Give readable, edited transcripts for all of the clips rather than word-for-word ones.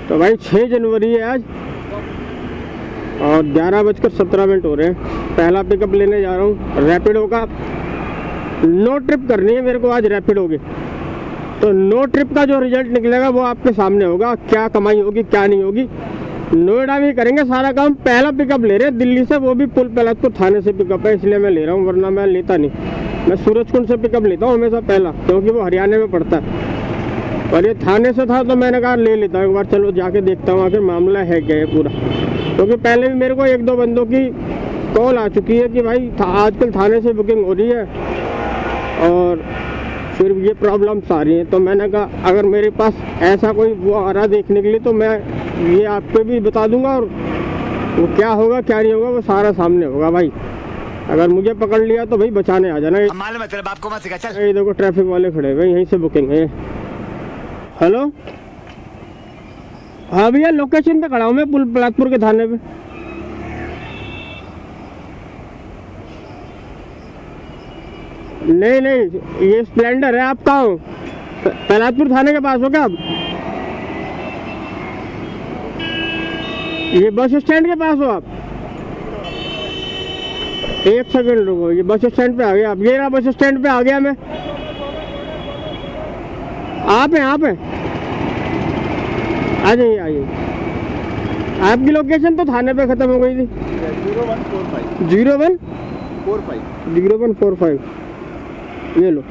तो भाई 6 जनवरी है आज और 11:17 हो रहे हैं। पहला पिकअप लेने जा रहा हूँ रैपिडो का। नो ट्रिप करनी है मेरे को आज रैपिडो की। तो नो ट्रिप का जो रिजल्ट निकलेगा वो आपके सामने होगा, क्या कमाई होगी क्या नहीं होगी। नोएडा में करेंगे सारा काम। पहला पिकअप ले रहे हैं दिल्ली से, वो भी पुल पहलादपुर थाने से पिकअप है, इसलिए मैं ले रहा हूँ, वरना मैं लेता नहीं। मैं सूरजकुंड से पिकअप लेता हूँ हमेशा पहला, क्योंकि वो हरियाणा में पड़ता है। और ये थाने से था तो मैंने कहा ले लेता हूँ एक बार, चलो जाके देखता हूँ आखिर मामला है क्या है पूरा। क्योंकि पहले भी मेरे को 1-2 बंदों की कॉल आ चुकी है कि भाई आजकल थाने से बुकिंग हो रही है और फिर ये प्रॉब्लम्स आ रही हैं। तो मैंने कहा अगर मेरे पास ऐसा कोई वो आ रहा देखने के लिए तो मैं ये आपको भी बता दूंगा, और वो क्या होगा क्या नहीं होगा वो सारा सामने होगा भाई। अगर मुझे पकड़ लिया तो भाई बचाने आ जाना। मालूम है तेरे बाप को मत सिखा, चल। ये देखो ट्रैफिक वाले खड़े भाई, यहीं से बुकिंग है। हेलो, हाँ भैया लोकेशन पे खड़ा हूँ मैं, पुल पहलादपुर के थाने पे। नहीं नहीं, ये स्प्लेंडर है। आप कहाँ हो? पहलादपुर थाने के पास हो क्या आप? ये बस स्टैंड के पास हो आप? एक सेकंड रुको, ये बस स्टैंड पे आ गया आप। ये रहा बस स्टैंड पे आ गया मैं। आप हैं आ जाइए आइए। आपकी लोकेशन तो थाने पे खत्म हो गई थी। 0145 ये लो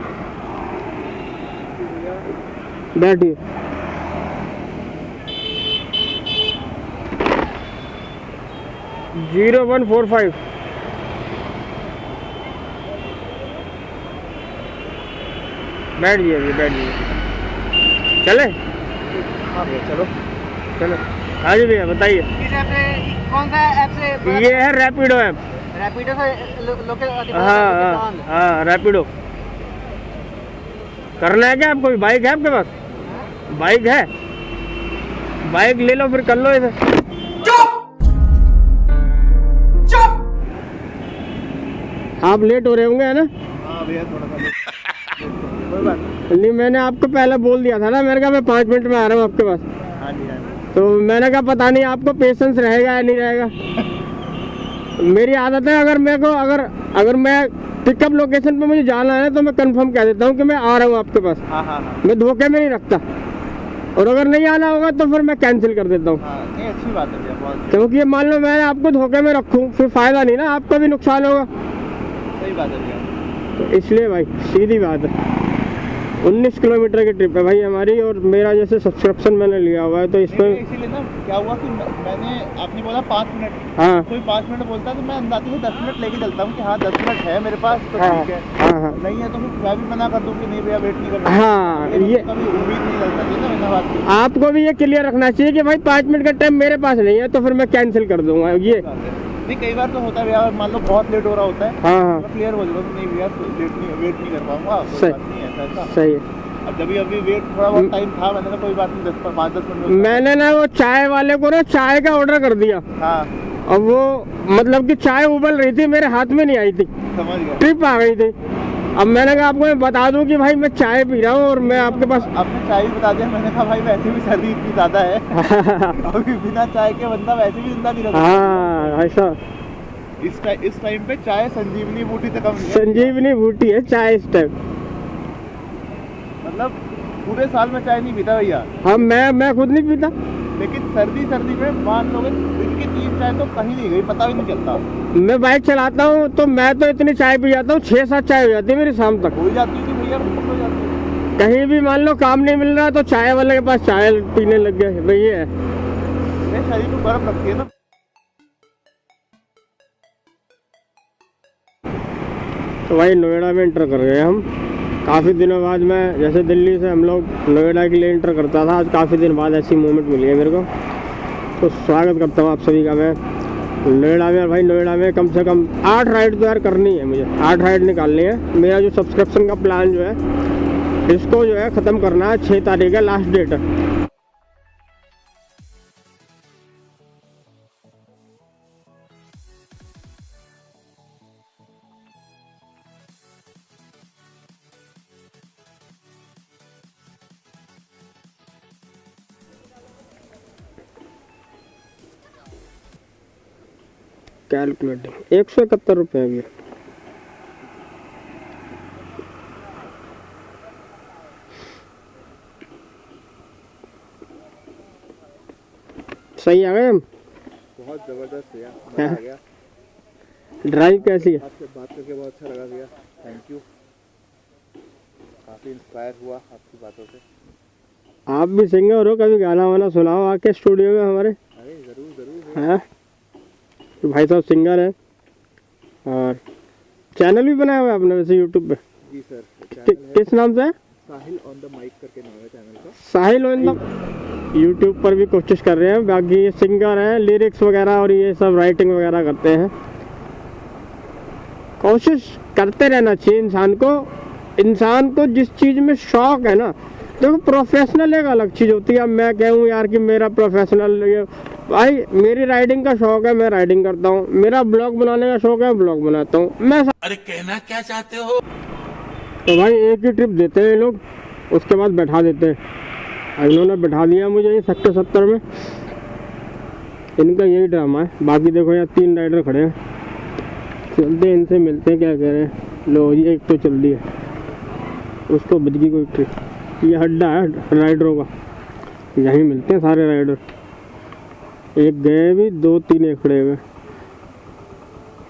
बैठिए। जीरो 145 बैठ जाइए अभी, बैठ जाइए। चले चलो चलो। हाँ जी भैया बताइए। कौन सा ऐप से? ये है रैपिडो ऐप। रैपिडो से हाँ रैपिडो करना है क्या आपको? बाइक है आपके पास? बाइक है, बाइक ले लो फिर कर लो इसे। आप लेट हो रहे होंगे है ना? हाँ भैया थोड़ा सा नहीं मैंने आपको पहले बोल दिया था ना, मैंने कहा मैं 5 मिनट में आ रहा हूँ आपके पास। हाँ जी। तो मैंने कहा पता नहीं आपको पेशेंस रहेगा या नहीं रहेगा। मेरी आदत है, अगर मेरे को अगर मैं पिकअप लोकेशन पे मुझे जाना है तो मैं कंफर्म कह देता हूँ कि मैं आ रहा हूँ आपके पास। हाँ। मैं धोखे में नहीं रखता, और अगर नहीं आना होगा तो फिर मैं कैंसिल कर देता हूँ। नहीं अच्छी बात है भैया, बहुत क्योंकि मान लो मैं आपको धोखे में रखूँ फिर फायदा नहीं ना, आपका भी नुकसान होगा। सही बात है भैया। तो इसलिए भाई सीधी बात है। 19 किलोमीटर की ट्रिप है भाई हमारी, और मेरा जैसे सब्सक्रिप्शन मैंने लिया हुआ है तो इसमें इसीलिए ना क्या हुआ कि मैंने आपने बोला 5 मिनट, हाँ कोई 5 मिनट बोलता है तो मैं अंदाजे से 10 मिनट लेके चलता हूँ कि हाँ 10 मिनट है मेरे पास तो हाँ ठीक है। हाँ नहीं है तो फिर मैं भी मना कर दूँ कि नहीं भैया वेट नहीं करना। हाँ ये कभी उम्मीद नहीं कर सकती ना बिना बात की। आपको भी ये क्लियर रखना चाहिए कि भाई 5 मिनट का टाइम मेरे पास नहीं है तो फिर मैं कैंसिल कर दूंगा ये। नहीं कई बार तो होता है भैया, मान लो बहुत लेट हो रहा होता है हाँ तो क्लियर बोल दो नहीं भैया वेट नहीं कर पाऊंगा, कोई बात नहीं है ऐसा। सही है। अब जब अभी वेट थोड़ा बहुत टाइम था मैंने कहा कोई बात नहीं 5-10 मिनट। मैंने ना वो चाय वाले को ना चाय का ऑर्डर कर दिया, हाँ और वो मतलब कि चाय उबल रही थी मेरे हाथ में नहीं आई थी, समझ गया। ट्रिप आ गई थी। अब मैंने कहा आपको मैं बता दूं कि भाई मैं चाय पी रहा हूँ और मैं आपके पास। आपने चाय भी बता दिया, मैंने कहा भाई वैसे भी सर्दी इतनी ज्यादा है अभी बिना चाय के बंदा वैसे भी जिंदा नहीं रहता। हाँ ऐसा इस टाइम पे चाय संजीवनी बूटी से कम नहीं है। संजीवनी बूटी है चाय इस टाइम। मतलब पूरे साल में चाय नहीं पीता भैया। हाँ मैं खुद नहीं पीता, लेकिन सर्दी में मान लो दिन की 3 चाय तो कहीं नहीं गई, पता भी नहीं चलता। मैं बाइक चलाता हूँ तो मैं तो इतनी चाय पी जाता हूँ, 6-7 चाय हो जाती है मेरी शाम तक। हो जाती है भैया, बिल्कुल हो जाती है। कहीं भी मान लो काम नहीं मिल रहा तो चाय वाले के पास चाय पीने लग गए भाई। ये है शरीर को गर्म रखती है ना। तो भाई नोएडा में इंटर कर गए हम काफ़ी दिनों बाद। मैं जैसे दिल्ली से हम लोग नोएडा के लिए इंटर करता था, आज काफ़ी दिन बाद ऐसी मोमेंट मिली है मेरे को। तो स्वागत करता हूँ आप सभी का मैं नोएडा में। भाई नोएडा में कम से कम 8 राइड तो यार करनी है मुझे, 8 राइड निकालनी है। मेरा जो सब्सक्रिप्शन का प्लान जो है इसको जो है ख़त्म करना है, 6 तारीख है लास्ट डेट है। कैलकुलेटिंग 171 रुपये अभी। सही आ गए हम। बहुत जबरदस्त भैया, मजा आ गया। ड्राइव कैसी है? आपसे बात करके बहुत अच्छा लगा भैया, थैंक यू। काफी इंस्पायर हुआ आपकी बातों से। आप भी सिंगर हो, कभी गाना वाना सुनाओ आके स्टूडियो में हमारे। अरे जरूर जरूर। हाँ तो भाई साहब सिंगर है और चैनल भी बनाया हुआ है आपने वैसे यूट्यूब पे? जी सर, चैनल है किस नाम से है? साहिल ऑन द माइक करके नाम है चैनल का। साहिल ऑन द यूट्यूब पर भी कोशिश कर रहे हैं। बाकी ये सिंगर हैं, लिरिक्स वगैरह और ये सब राइटिंग वगैरह करते हैं। कोशिश करते रहना चाहिए इंसान को जिस चीज़ में शौक है ना। देखो प्रोफेशनल एक अलग चीज़ होती है। अब मैं कहूँ यार कि मेरा प्रोफेशनल ये भाई, मेरी राइडिंग का शौक है, मैं राइडिंग करता हूँ। मेरा ब्लॉग बनाने का शौक है, ब्लॉग बनाता हूँ मैं। अरे कहना क्या चाहते हो? तो भाई एक ही ट्रिप देते हैं ये लोग, उसके बाद बैठा देते हैं। अब इन्होंने बैठा दिया मुझे ये सेक्टर 70 में। इनका यही ड्रामा है। बाकी देखो यहाँ 3 राइडर खड़े हैं, चलते हैं इनसे मिलते हैं क्या कह रहे हैं। लो ये एक तो चल दी है, उसको बच गई कोई ट्रिप। ये अड्डा है राइडरों का, यहीं मिलते हैं सारे राइडर। एक गए भी, 2-3 एक खड़े हुए।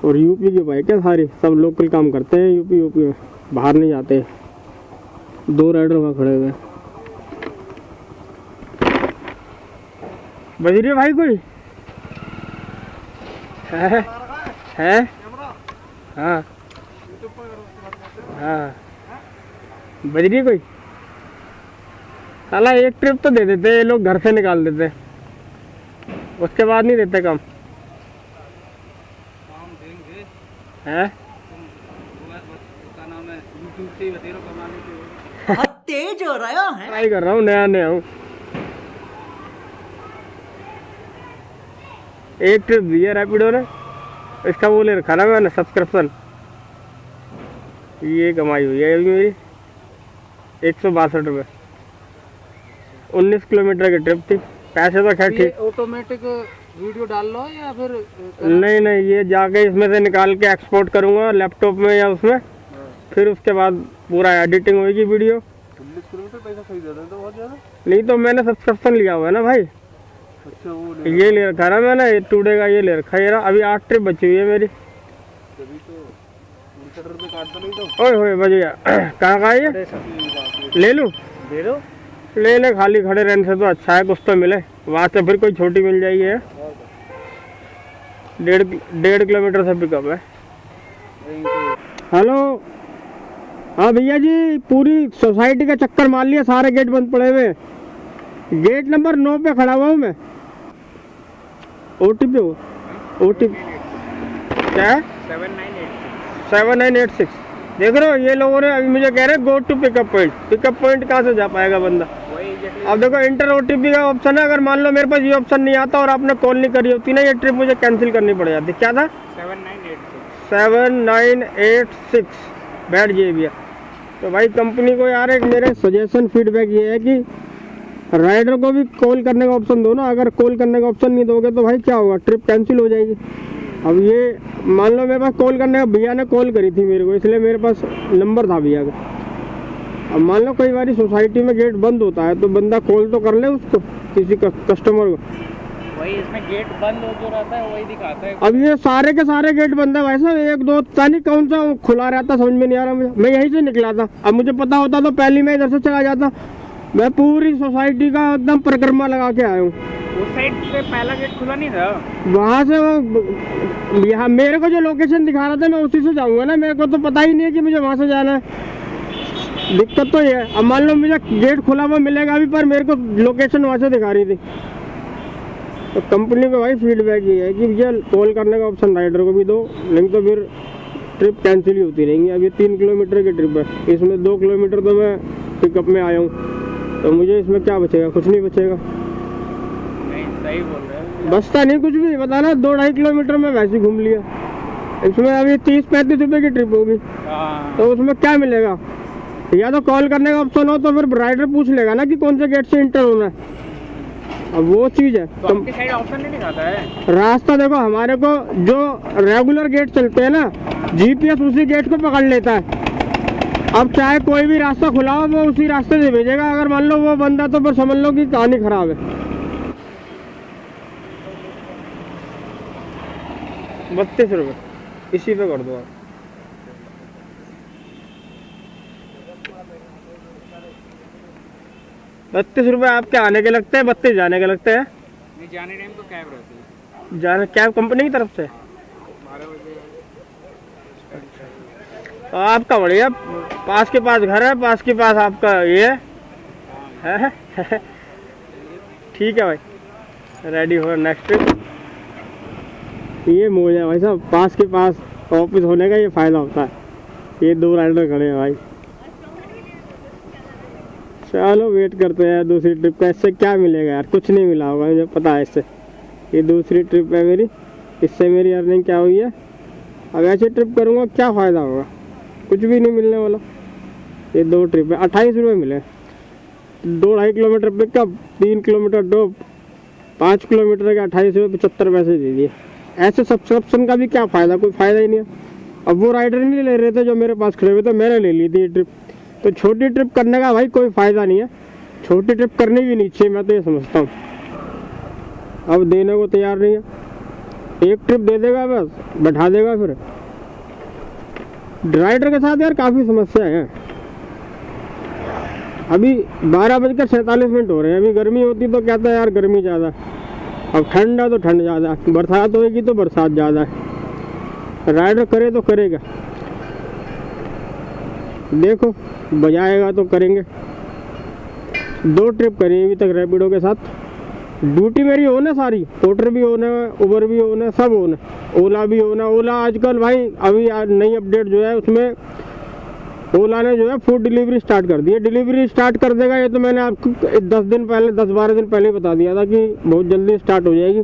और यूपी की बाइक है सारी, सब लोकल काम करते हैं यूपी में, बाहर नहीं जाते। 2 राइडर वहाँ खड़े हुए। बज रही है भाई कोई है? हाँ हाँ बज रही है कोई? साला एक ट्रिप तो दे देते ये लोग, घर से निकाल देते, उसके बाद नहीं देते काम। है तेज हो रहा है। ट्राई कर रहा हूँ, नया हूँ। एक ट्रिप दी है रैपिडो ने, इसका वो ले रखा ना मैंने सब्सक्रिप्शन। ये कमाई हुई है अभी मेरी 162 रुपये। 19 किलोमीटर की ट्रिप थी। पैसे तो खैर ठीक। ऑटोमेटिक वीडियो डाल लो या फिर नहीं ये जाके इसमें से निकाल के एक्सपोर्ट करूँगा लैपटॉप में या उसमें, फिर उसके बाद पूरा एडिटिंग होगी वीडियो। 19 किलोमीटर पैसा सही दे रहे हैं तो बहुत ज़्यादा। नहीं तो मैंने सब्सक्रिप्शन लिया हुआ है ना भाई। अच्छा वो ये ले रखा ना मैंने, ये टूडे का ये ले रखा है। ये अभी 8 ट्रिप बची हुई है मेरी। तभी तो 59 रुपये काट दो, नहीं तो। ओए होए बज गया। कहाँ का है ये? ले लूँ? दे दो। ले ले, खाली खड़े रहने से तो अच्छा है कुछ तो मिले। वहाँ से फिर कोई छोटी मिल जाएगी है। 1.5 किलोमीटर से पिकअप है। हेलो हाँ भैया जी, पूरी सोसाइटी का चक्कर मार लिया, सारे गेट बंद पड़े हुए। गेट नंबर 9 पे खड़ा हुआ हूँ मैं। ओटीपी क्या है? 7986। देख रहे हो ये लोगों ने अभी मुझे कह रहे हैं go to pickup point. Pickup point कहाँ से जा पाएगा बंदा? अब देखो इंटर ओटीपी का ऑप्शन है। अगर मान लो मेरे पास ये ऑप्शन नहीं आता और आपने कॉल नहीं करी होती ना, ये ट्रिप मुझे कैंसिल करनी पड़ जाती। क्या था? 7986। बैठ जाइए भैया। तो भाई कंपनी को यार एक मेरे सजेशन फीडबैक ये है कि राइडर को भी कॉल करने का ऑप्शन दो ना। अगर कॉल करने का ऑप्शन नहीं दोगे तो भाई क्या होगा, ट्रिप कैंसिल हो जाएगी। अब ये मान लो मेरे पास कॉल करने का, भैया ने कॉल करी थी मेरे को, इसलिए मेरे पास नंबर था भैया का। अब मान लो कई बार सोसाइटी में गेट बंद होता है तो बंदा कॉल तो कर ले उसको, किसी कस्टमर को। वही इसमें गेट बंद हो जो रहता है वही दिखाता है। अब ये सारे के सारे गेट बंद है भाई साहब। 1-2 पता नहीं कौन सा खुला रहता, समझ में नहीं आ रहा मुझे। मैं यहीं से निकला था। अब मुझे पता होता तो पहले मैं इधर से चला जाता। मैं पूरी सोसाइटी का एकदम परिक्रमा लगा के आया हूँ। उस साइड से पहला गेट खुला नहीं था। वहाँ से वो यहाँ मेरे को जो लोकेशन दिखा रहा था मैं उसी से जाऊँगा ना। मेरे को तो पता ही नहीं है कि मुझे वहाँ से जाना है। दिक्कत तो ये है। अब मान लो मुझे गेट खुला हुआ मिलेगा अभी, पर मेरे को लोकेशन वहाँ से दिखा रही थी। तो कंपनी को भाई फीडबैक ये है कि भैया कॉल करने का ऑप्शन राइडर को भी दो, नहीं तो फिर ट्रिप कैंसिल ही होती रहेंगी। अब ये 3 किलोमीटर की ट्रिप है, इसमें 2 किलोमीटर तो मैं पिकअप में आया हूँ, तो मुझे इसमें क्या बचेगा? कुछ नहीं बचेगा। नहीं सही बोल रहे हैं। बचता नहीं कुछ भी। बताना 2-2.5 किलोमीटर में वैसे घूम लिया। इसमें अभी 30-35 रुपये की ट्रिप होगी, तो उसमें क्या मिलेगा? या तो कॉल करने का ऑप्शन हो तो फिर राइडर पूछ लेगा ना कि कौन से गेट से इंटर होना है। अब वो चीज़ है। तो आपकी साइड ऑप्शन नहीं दिखाता है। रास्ता देखो, हमारे को जो रेगुलर गेट चलते हैं ना, जीपीएस उसी गेट को पकड़ लेता है। अब चाहे कोई भी रास्ता खुला हो, वो उसी रास्ते से भेजेगा। अगर मान लो वो बंदा, तो फिर समझ लो कि कहानी खराब है। 32 रुपये इसी पे कर दो आप। ₹32 आपके आने के लगते हैं, 32 जाने के लगते हैं। नहीं, जाने टाइम तो कैब रहती है। जाने कैब कंपनी की तरफ से। 12 बजे। तो आपका बढ़िया, पास के पास घर है, पास के पास आपका ये है। ठीक है भाई, रेडी हो नेक्स्ट ट्रिप। ये मौज है भाई साहब, पास के पास ऑफिस होने का ये फायदा होता है। ये 2 राइडर खड़े हैं भाई। चलो वेट करते हैं दूसरी ट्रिप का। इससे क्या मिलेगा यार, कुछ नहीं मिला होगा, मुझे पता है इससे। ये दूसरी ट्रिप है मेरी, इससे मेरी अर्निंग क्या हुई है। अब ऐसी ट्रिप करूँगा क्या फ़ायदा होगा, कुछ भी नहीं मिलने वाला। ये 2 ट्रिप है, 28 रुपये मिले। 2-2.5 kilometre pickup, 3 kilometre drop, 5 kilometre के 28 रुपये 75 पैसे दे दिए। ऐसे सब्सक्रिप्शन का भी क्या फ़ायदा, कोई फ़ायदा ही नहीं है। अब वो राइडर नहीं ले रहे थे जो मेरे पास खड़े हुए थे, मैंने ले ली थी ये ट्रिप। तो छोटी ट्रिप करने का भाई कोई फ़ायदा नहीं है, छोटी ट्रिप करनी भी नहीं चाहिए, मैं तो ये समझता हूँ। अब देने को तैयार नहीं है, एक ट्रिप दे देगा बस, बैठा देगा। फिर राइडर के साथ यार काफ़ी समस्या है। अभी 12:47 हो रहे हैं। अभी गर्मी होती तो कहता है यार गर्मी ज़्यादा, अब ठंड है तो ठंड ज़्यादा, बरसात होगी तो बरसात ज़्यादा है। राइडर करे तो करेगा, देखो बजाएगा तो करेंगे। 2 ट्रिप करी अभी तक रैपिडो के साथ। ड्यूटी मेरी ओन है सारी, पोर्टर भी ओन है, उबर भी ओन है, सब ओन है, ओला भी ओन है। ओला आजकल भाई अभी नई अपडेट जो है उसमें ओला ने जो है फूड डिलीवरी स्टार्ट कर दी है। डिलीवरी स्टार्ट कर देगा, ये तो मैंने आपको 10-12 दिन पहले बता दिया था कि बहुत जल्दी स्टार्ट हो जाएगी।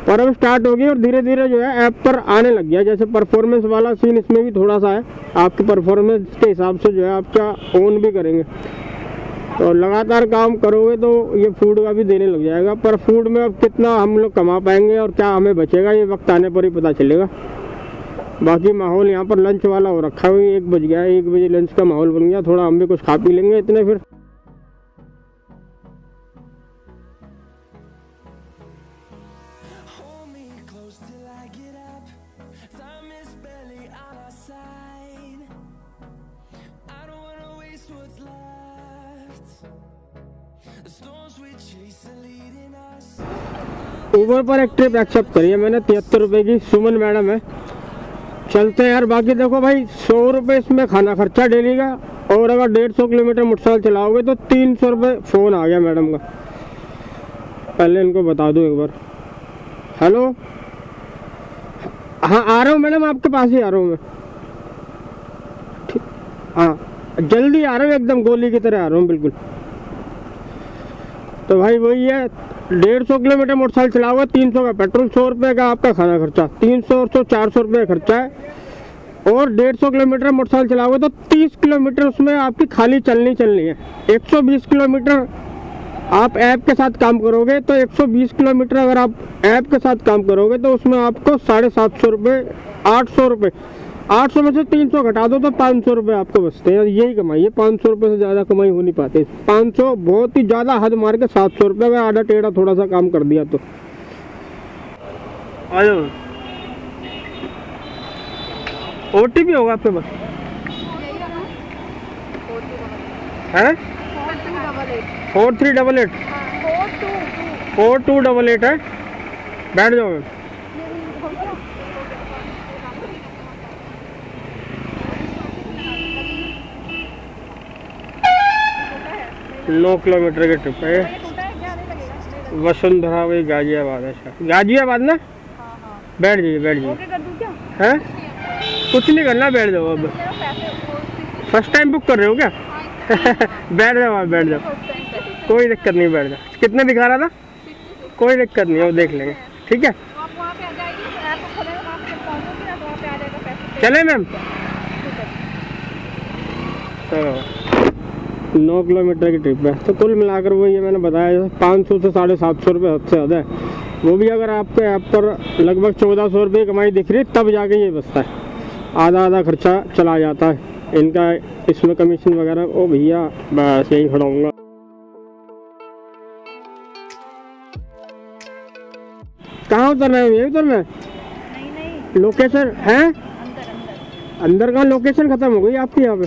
और अब स्टार्ट होगी और धीरे धीरे जो है ऐप पर आने लग गया। जैसे परफॉर्मेंस वाला सीन इसमें भी थोड़ा सा है, आपके परफॉर्मेंस के हिसाब से जो है आपका ओन भी करेंगे। तो लगातार काम करोगे तो ये फूड का भी देने लग जाएगा। पर फूड में अब कितना हम लोग कमा पाएंगे और क्या हमें बचेगा, ये वक्त आने पर ही पता चलेगा। बाकी माहौल यहाँ पर लंच वाला हो रखा है। 1 बज गया है, 1 बजे लंच का माहौल बन गया। थोड़ा हम भी कुछ खा पी लेंगे इतने फिर। उबर पर एक ट्रिप एक्सेप्ट करी है मैंने, 73 रुपये की। सुमन मैडम है, चलते हैं यार। बाकी देखो भाई 100 रुपये इसमें खाना खर्चा डेली का, और अगर 150 किलोमीटर मोटरसाइकिल चलाओगे तो 300 रुपये। फ़ोन आ गया मैडम का, पहले इनको बता दूँ एक बार। हेलो, हाँ आ रहा हूँ मैडम, आपके पास ही आ रहा हूँ मैं। हाँ जल्दी आ रहा हूँ, एकदम गोली की तरह आ रहा हूँ बिल्कुल। तो भाई वही है, 150 किलोमीटर मोटरसाइकिल चलाओगे 300 का पेट्रोल, 100 रुपये का आपका खाना खर्चा, 300 और 100 400 रुपये खर्चा है। और 150 किलोमीटर मोटरसाइकिल चलाओगे तो 30 किलोमीटर उसमें आपकी खाली चलनी है। 120 किलोमीटर आप ऐप के साथ काम करोगे तो 120 किलोमीटर अगर आप ऐप के साथ काम करोगे तो उसमें आपको 750 रुपये, 800 रुपये, 800 में से 300 घटा दो तो 500 रुपये आपको बचते हैं। यही कमाई है, 500 रुपये से ज़्यादा कमाई हो नहीं पाती। 500 बहुत ही ज़्यादा हद मार के 700 रुपये में आधा टेढ़ा थोड़ा सा काम कर दिया तो। आ जाओ, OTP होगा आपके पास है? 4388 4288 है। बैठ जाओ मैम। नौ किलोमीटर की ट्रिप है। वसुंधरा वही गाजियाबाद है, गाजियाबाद ना। बैठ जाइए बैठ जाइए। हैं कुछ नहीं करना, बैठ जाओ। अब फर्स्ट टाइम बुक कर रहे हो क्या? बैठ जाओ आप, बैठ जाओ, कोई दिक्कत नहीं, बैठ जाओ। कितने दिखा रहा था? कोई दिक्कत नहीं, वो देख लेंगे, ठीक है। चले मैम, चलो 9 किलोमीटर की ट्रिप है। तो कुल मिलाकर वो ये मैंने बताया 500 से 750 रुपये हद से ज़्यादा है। वो भी अगर आपके ऐप पर लगभग 1400 रुपये कमाई दिख रही है तब जाके ये बचता है, आधा आधा खर्चा चला जाता है इनका इसमें कमीशन वगैरह। ओ भैया बस यही खड़ा हूँगा। कहाँ उतरना है? यही उतरना है? नहीं लोकेशन है अंदर कहाँ? लोकेशन खत्म हो गई आपकी यहाँ पे?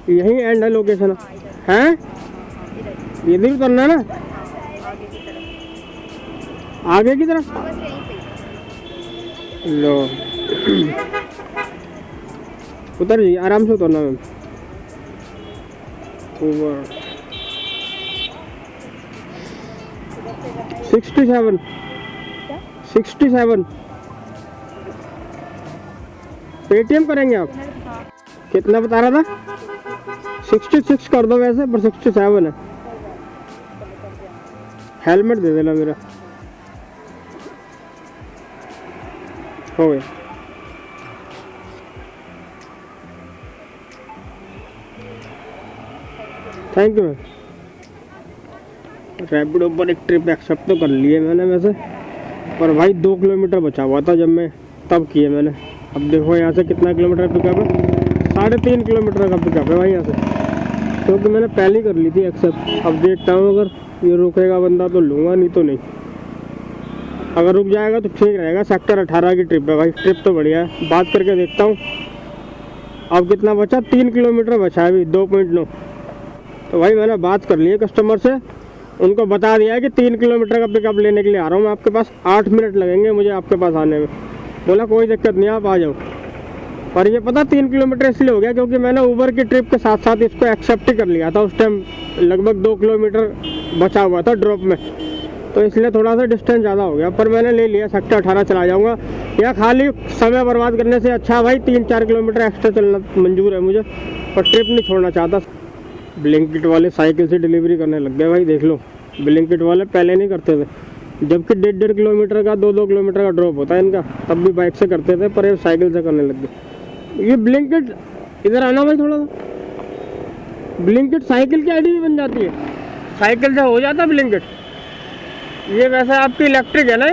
यही एंड है लोकेशन है? इधर उतरना है ना? आगे की तरफ लो उतर जी, आराम से उतरना मैम। ऊपर 67 पेटीएम करेंगे आप? कितना बता रहा था? 66 कर दो वैसे, पर 67 है। हेलमेट दे देना मेरा, हो गया। Thank you ma'am. रैपिडो पर एक ट्रिप एक्सेप्ट तो कर लिए मैंने वैसे, पर भाई 2 किलोमीटर बचा हुआ था जब मैं तब किए मैंने। अब देखो यहाँ से कितना किलोमीटर पिकअप है? 3.5 किलोमीटर का पिकअप है भाई यहाँ से, क्योंकि मैंने पहले ही कर ली थी एक्सेप्ट। अब देखता हूँ अगर ये रुकेगा बंदा तो लूँगा, नहीं तो नहीं। अगर रुक जाएगा तो ठीक रहेगा। सेक्टर 18 की ट्रिप है भाई, ट्रिप तो बढ़िया है। बात करके देखता हूँ अब कितना बचा। 3 किलोमीटर बचा है अभी, 2.9। तो भाई मैंने बात कर ली है कस्टमर से, उनको बता दिया है कि 3 किलोमीटर का पिकअप लेने के लिए आ रहा हूँ मैं आपके पास, 8 मिनट लगेंगे मुझे आपके पास आने में। बोला कोई दिक्कत नहीं, आप आ जाओ। पर ये पता 3 किलोमीटर इसलिए हो गया क्योंकि मैंने ऊबर की ट्रिप के साथ साथ इसको एक्सेप्ट ही कर लिया था। उस टाइम लगभग 2 किलोमीटर बचा हुआ था ड्रॉप में, तो इसलिए थोड़ा सा डिस्टेंस ज़्यादा हो गया। पर मैंने ले लिया, सेक्टर 18 चला जाऊँगा। या खाली समय बर्बाद करने से अच्छा भाई 3-4 किलोमीटर एक्स्ट्रा चलना मंजूर है मुझे, पर ट्रिप नहीं छोड़ना चाहता। ब्लिंकिट वाले साइकिल से डिलीवरी करने लग गए भाई, देख लो। ब्लिंकिट वाले पहले नहीं करते थे, जबकि 1.5 किलोमीटर का 2-2 किलोमीटर का ड्रॉप होता है इनका, तब भी बाइक से करते थे, पर ये साइकिल से करने लग गए। ये ब्लिंकिट, इधर आना भाई थोड़ा सा। ब्लिंकिट साइकिल की आईडी भी बन जाती है, साइकिल से हो जाता है ब्लिंकिट। ये वैसे आपकी इलेक्ट्रिक है ना,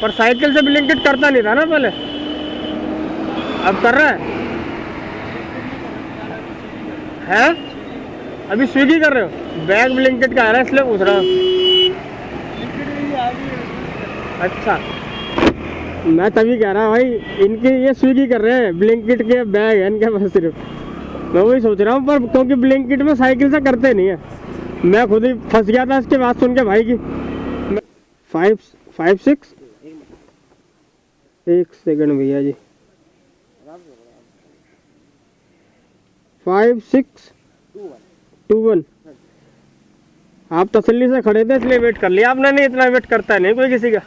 पर साइकिल से ब्लिंकिट करता नहीं था ना पहले, अब कर रहा है? अभी स्विगी कर रहे हो? बैग ब्लिंकिट का आ रहा है इसलिए पूछ रहा हूँ। अच्छा, मैं तभी कह रहा भाई इनके ये स्विगी कर रहे हैं, ब्लिंकिट के बैग है इनके पास सिर्फ। मैं वही सोच रहा हूँ, पर क्योंकि ब्लिंकिट में साइकिल से करते नहीं है। मैं खुद ही फंस गया था इसके बात सुन के भाई की। 5-6 एक सेकंड भैया जी, 5621। आप तसल्ली से खड़े थे इसलिए वेट कर लिया आपने, नहीं इतना वेट करता है नहीं कोई किसी का।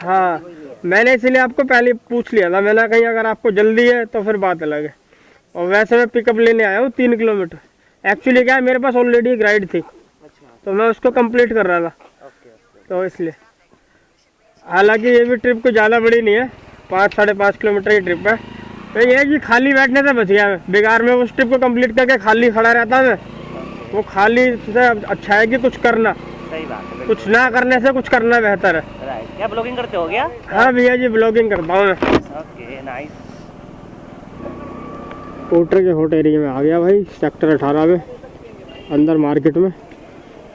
हाँ, मैंने इसीलिए आपको पहले पूछ लिया था, मैंने कहीं अगर आपको जल्दी है तो फिर बात अलग है। और वैसे मैं पिकअप लेने आया हूँ 3 किलोमीटर। एक्चुअली क्या है, मेरे पास ऑलरेडी एक राइड थी, तो मैं उसको कंप्लीट कर रहा था, तो इसलिए। हालांकि ये भी ट्रिप कोई ज़्यादा बड़ी नहीं है, 5-5.5 किलोमीटर की ट्रिप है। तो ये है कि खाली बैठने से बच गया मैं, बेकार में उस ट्रिप को कंप्लीट करके खाली खड़ा रहता मैं। वो खाली से अच्छा है कि कुछ करना। सही बात है, कुछ ना करने से कुछ करना बेहतर है। राइट। क्या ब्लॉगिंग करते हो क्या? हाँ भैया जी, ब्लॉगिंग करता हूँ मैं। Okay, nice. कोटर के हॉट एरिया में आ गया भाई, सेक्टर 18 में, अंदर मार्केट में।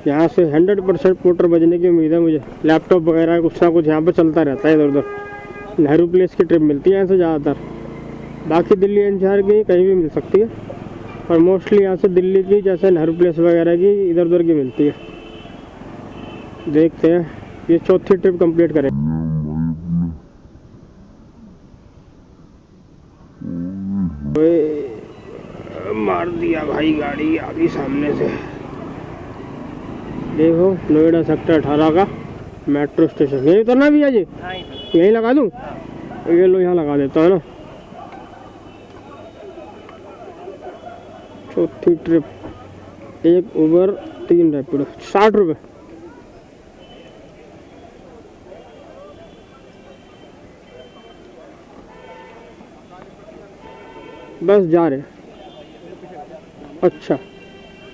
यहाँ से 100% कोटर बजने की उम्मीद है मुझे। लैपटॉप वगैरह कुछ ना कुछ यहाँ पे चलता रहता है इधर उधर। नेहरू प्लेस की ट्रिप मिलती है यहाँ से ज़्यादातर, बाकी दिल्ली एनसीआर की कहीं भी मिल सकती है, पर मोस्टली यहाँ से दिल्ली की, जैसे नेहरू प्लेस वगैरह की, इधर उधर की मिलती है। देखते हैं, ये चौथी ट्रिप कंप्लीट करें। मार दिया भाई गाड़ी आगे सामने से। देखो नोएडा सेक्टर 18 का मेट्रो स्टेशन, यही उतरना भी है जी? यहीं लगा दूँ? ये लो यहाँ लगा देता है ना। चौथी ट्रिप, 1 उबर 3 रैपिडो, 60 रुपये। बस जा रहे। अच्छा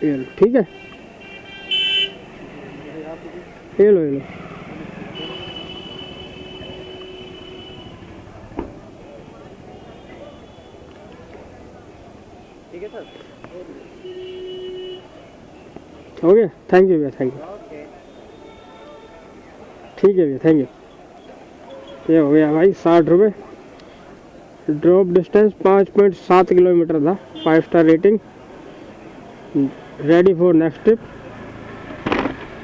ये लो, ठीक है, ये लो ये लो। ठीक है सर। हो गया, थैंक यू भैया, थैंक यू, ओके। ठीक है भैया, थैंक यू। ये हो गया भाई 60 रुपये। ड्रॉप डिस्टेंस 5.7 किलोमीटर था, 5 star rating, ready for next trip.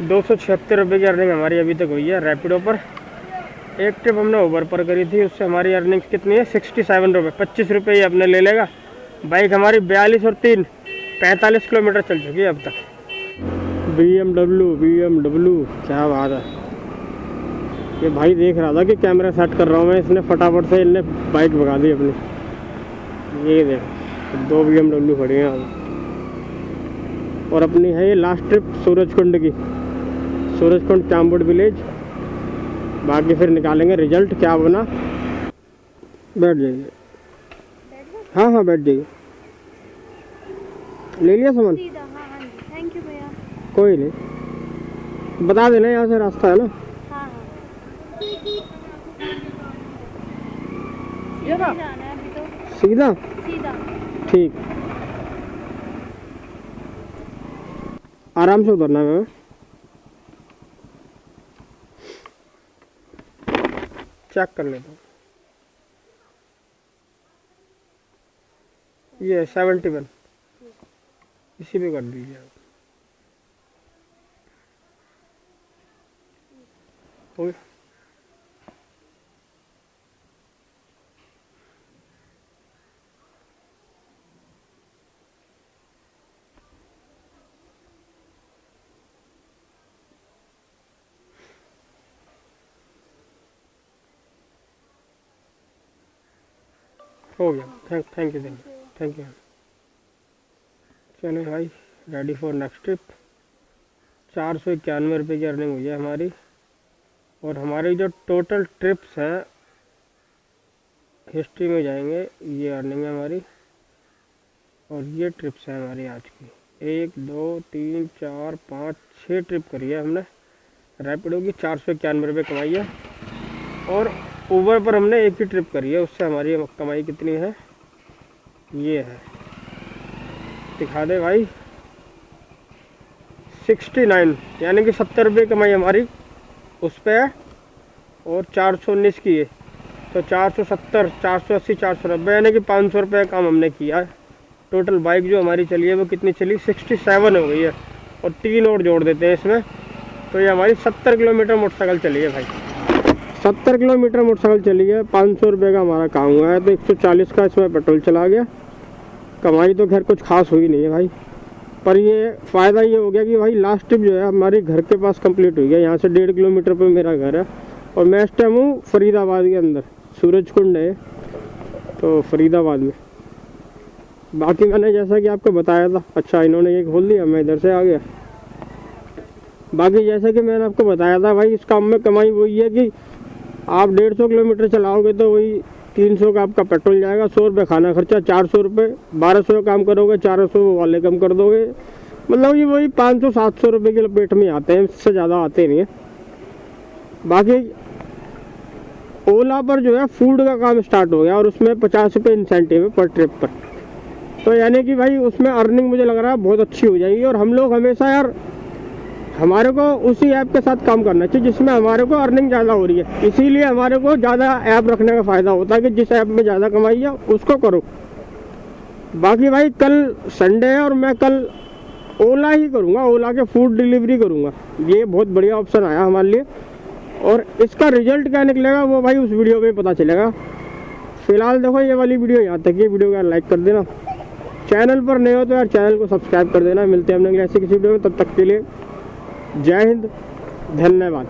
276 रुपये की अर्निंग हमारी अभी तक हुई है रैपिडो पर। एक ट्रिप हमने ओवर पर करी थी, उससे हमारी अर्निंग कितनी है, 67 रुपये, 25 रुपये ही अपने ले लेगा। बाइक हमारी 42 और 3 45 किलोमीटर चल चुकी है अब तक। BMW क्या बात है। ये भाई देख रहा था कि कैमरा सेट कर रहा हूँ मैं, इसने फटाफट से इनने बाइक भगा दी अपनी। ये देख 2 BMW खड़ी हैं आज। और अपनी है ये लास्ट ट्रिप सूरजकुंड की, सूरजकुंड चाम्बुड विलेज। बाकी फिर निकालेंगे रिजल्ट क्या बना। बैठ जाइए, हाँ हाँ बैठ जाइए। ले लिया सामान? सीधा, हाँ हाँ जी, थैंक यू भैया। कोई नहीं, बता देना यहाँ से रास्ता है ना। हाँ हाँ ये ना जाना है अभी तो, सीधा, सीधा। ठीक, आराम से उतरना है। चेक कर लेता हूँ, ये 71 इसी पे कर दीजिए आप। हो गया? हो गया, थैंक यू, थैंक यू। चलो भाई, रेडी फॉर नेक्स्ट ट्रिप। 491 रुपये की अर्निंग हुई है हमारी। और हमारी जो टोटल ट्रिप्स हैं हिस्ट्री में जाएंगे, ये अर्निंग है हमारी। और ये ट्रिप्स हैं हमारी आज की, 1 2 3 4 5 6 ट्रिप करी है हमने रैपिडो की। 491 रुपये कमाई है। और ऊबर पर हमने एक ही ट्रिप करी है, उससे हमारी कमाई कितनी है ये है, दिखा दे भाई, 69, यानी कि 70 रुपये कमाई हमारी उस पर है। और 419 की है तो 470, 480, 490, यानी कि 500 रुपये का काम हमने किया है। टोटल बाइक जो हमारी चली है वो कितनी चली, 67 हो गई है। और 3 और जोड़ देते हैं इसमें, तो ये हमारी 70 किलोमीटर मोटरसाइकिल चली है भाई। 70 किलोमीटर मोटरसाइकिल चली है, 500 रुपये का हमारा काम हुआ है। तो 140 का इसमें पेट्रोल चला गया। कमाई तो खैर कुछ खास हुई नहीं है भाई, पर ये फ़ायदा ये हो गया कि भाई लास्ट ट्रिप जो है हमारी घर के पास कंप्लीट हो गया। यहाँ से 1.5 किलोमीटर पे मेरा घर है। और मैं इस टाइम हूँ फरीदाबाद के अंदर, सूरजकुंड है तो फरीदाबाद में। बाकी मैंने जैसा कि आपको बताया था, अच्छा इन्होंने ये खोल दिया, मैं इधर से आ गया। बाकी जैसा कि मैंने आपको बताया था भाई, इस काम में कमाई वही है कि आप 150 किलोमीटर चलाओगे तो वही 300 का आपका पेट्रोल जाएगा, 100 रुपये खाना खर्चा, 400 रुपये, 1200 काम करोगे, 400 वाले कम कर दोगे, मतलब ये वही 500-700 रुपये के लपेट में आते हैं, इससे ज़्यादा आते नहीं है। बाकी ओला पर जो है फूड का काम स्टार्ट हो गया और उसमें 50 रुपये इंसेंटिव है पर ट्रिप पर। तो यानी कि भाई उसमें अर्निंग मुझे लग रहा है बहुत अच्छी हो जाएगी। और हम लोग हमेशा यार, हमारे को उसी ऐप के साथ काम करना चाहिए जिसमें हमारे को अर्निंग ज़्यादा हो रही है। इसीलिए हमारे को ज़्यादा ऐप रखने का फ़ायदा होता है कि जिस ऐप में ज़्यादा कमाई है उसको करो। बाकी भाई कल संडे है और मैं कल ओला ही करूँगा, ओला के फूड डिलीवरी करूँगा। ये बहुत बढ़िया ऑप्शन आया हमारे लिए और इसका रिजल्ट क्या निकलेगा वो भाई उस वीडियो में पता चलेगा। फिलहाल देखो ये वाली वीडियो यहाँ तक, ये वीडियो का लाइक कर देना, चैनल पर नए हो तो यार चैनल को सब्सक्राइब कर देना। मिलते हैं हम लोग ऐसे किसी वीडियो में, तब तक के लिए जय हिंद, धन्यवाद।